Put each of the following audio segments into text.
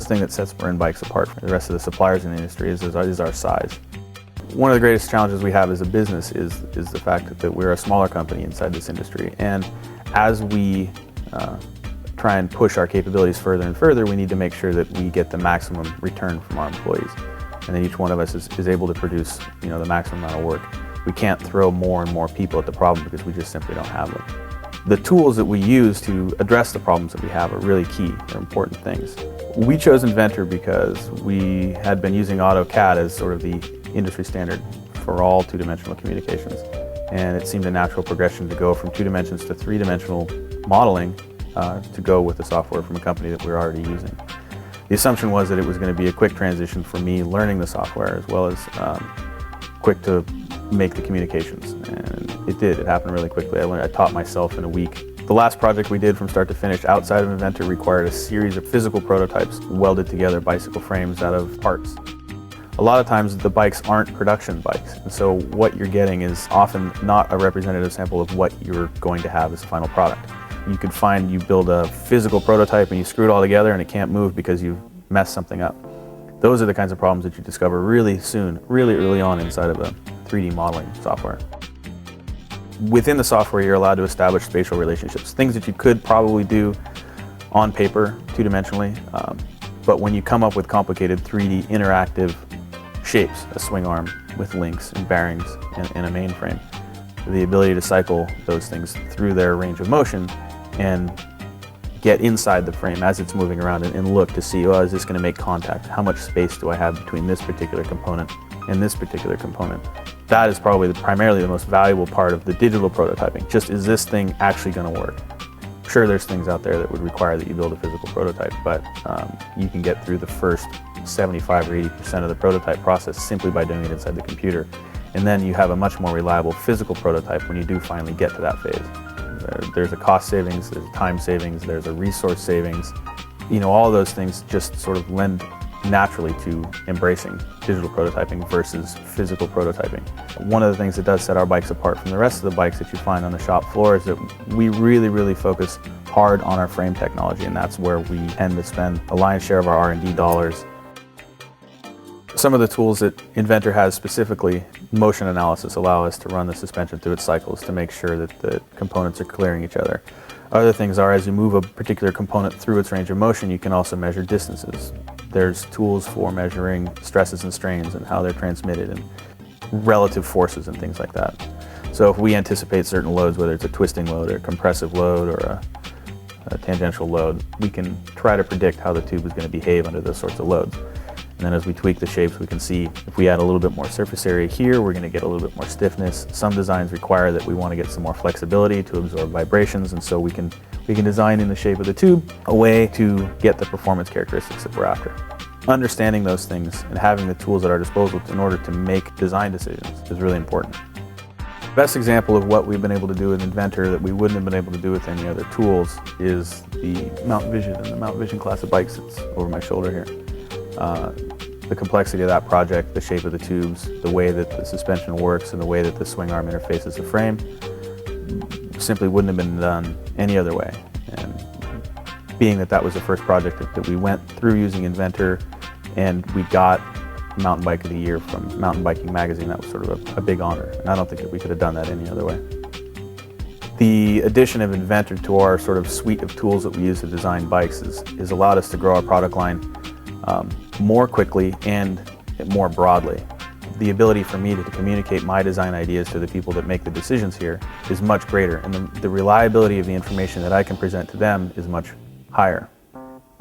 thing that sets Marin Bikes apart from the rest of the suppliers in the industry is our size. One of the greatest challenges we have as a business is the fact that we're a smaller company inside this industry. And as we try and push our capabilities further and further, we need to make sure that we get the maximum return from our employees. And then each one of us is able to produce, the maximum amount of work. We can't throw more and more people at the problem because we just simply don't have them. The tools that we use to address the problems that we have are really key. They're important things. We chose Inventor because we had been using AutoCAD as sort of the industry standard for all two-dimensional communications. And it seemed a natural progression to go from 2 dimensions to 3-dimensional modeling to go with the software from a company that we were already using. The assumption was that it was going to be a quick transition for me learning the software as well as quick to make the communications. And it did. It happened really quickly. I taught myself in a week. The last project we did from start to finish outside of Inventor required a series of physical prototypes welded together bicycle frames out of parts. A lot of times the bikes aren't production bikes, and so what you're getting is often not a representative sample of what you're going to have as a final product. You could find you build a physical prototype and you screw it all together and it can't move because you've messed something up. Those are the kinds of problems that you discover really soon, really early on inside of a 3D modeling software. Within the software, you're allowed to establish spatial relationships, things that you could probably do on paper, two-dimensionally, but when you come up with complicated 3D interactive shapes, a swing arm with links and bearings and a mainframe, the ability to cycle those things through their range of motion and get inside the frame as it's moving around and look to see, is this going to make contact? How much space do I have between this particular component and this particular component? That is probably primarily the most valuable part of the digital prototyping. Just, is this thing actually going to work? Sure, there's things out there that would require that you build a physical prototype, but you can get through the first 75 or 80% of the prototype process simply by doing it inside the computer. And then you have a much more reliable physical prototype when you do finally get to that phase. There's a cost savings, there's a time savings, there's a resource savings. All of those things just sort of lend naturally to embracing digital prototyping versus physical prototyping. One of the things that does set our bikes apart from the rest of the bikes that you find on the shop floor is that we really focus hard on our frame technology, and that's where we tend to spend the lion's share of our R&D dollars. Some of the tools that Inventor has specifically, motion analysis, allow us to run the suspension through its cycles to make sure that the components are clearing each other. Other things are, as you move a particular component through its range of motion, you can also measure distances. There's tools for measuring stresses and strains and how they're transmitted and relative forces and things like that. So if we anticipate certain loads, whether it's a twisting load or a compressive load or a tangential load, we can try to predict how the tube is going to behave under those sorts of loads. And then as we tweak the shapes, we can see if we add a little bit more surface area here, we're going to get a little bit more stiffness. Some designs require that we want to get some more flexibility to absorb vibrations, and so we can design in the shape of the tube a way to get the performance characteristics that we're after. Understanding those things and having the tools at our disposal in order to make design decisions is really important. The best example of what we've been able to do with Inventor that we wouldn't have been able to do with any other tools is the Mount Vision and the Mount Vision class of bikes that's over my shoulder here. The complexity of that project, the shape of the tubes, the way that the suspension works, and the way that the swing arm interfaces the frame simply wouldn't have been done any other way. And being that was the first project that we went through using Inventor, and we got Mountain Bike of the Year from Mountain Biking Magazine, that was sort of a big honor, and I don't think that we could have done that any other way. The addition of Inventor to our sort of suite of tools that we use to design bikes has allowed us to grow our product line more quickly and more broadly. The ability for me to communicate my design ideas to the people that make the decisions here is much greater, and the reliability of the information that I can present to them is much higher.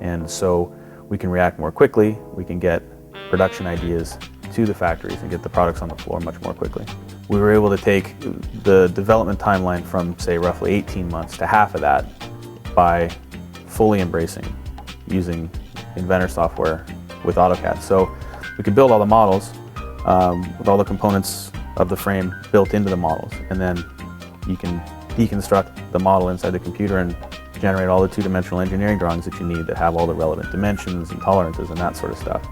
And so we can react more quickly, we can get production ideas to the factories and get the products on the floor much more quickly. We were able to take the development timeline from, say, roughly 18 months to half of that by fully embracing using Inventor software with AutoCAD. So we could build all the models with all the components of the frame built into the models, and then you can deconstruct the model inside the computer and generate all the two-dimensional engineering drawings that you need that have all the relevant dimensions and tolerances and that sort of stuff.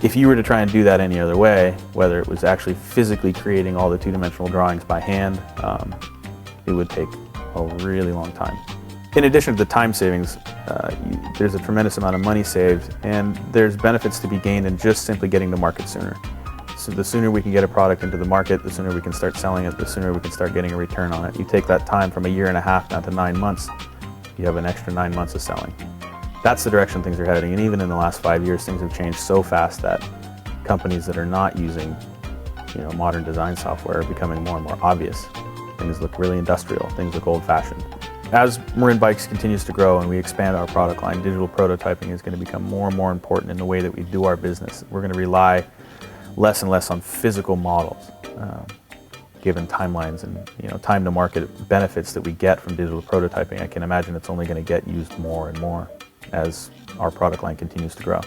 If you were to try and do that any other way, whether it was actually physically creating all the two-dimensional drawings by hand, it would take a really long time. In addition to the time savings, there's a tremendous amount of money saved, and there's benefits to be gained in just simply getting to market sooner. So the sooner we can get a product into the market, the sooner we can start selling it, the sooner we can start getting a return on it. You take that time from 1.5 years down to 9 months, you have an extra 9 months of selling. That's the direction things are heading, and even in the last 5 years, things have changed so fast that companies that are not using modern design software are becoming more and more obvious. Things look really industrial, things look old-fashioned. As Marin Bikes continues to grow and we expand our product line, digital prototyping is going to become more and more important in the way that we do our business. We're going to rely less and less on physical models, given timelines and time to market benefits that we get from digital prototyping. I can imagine it's only going to get used more and more as our product line continues to grow.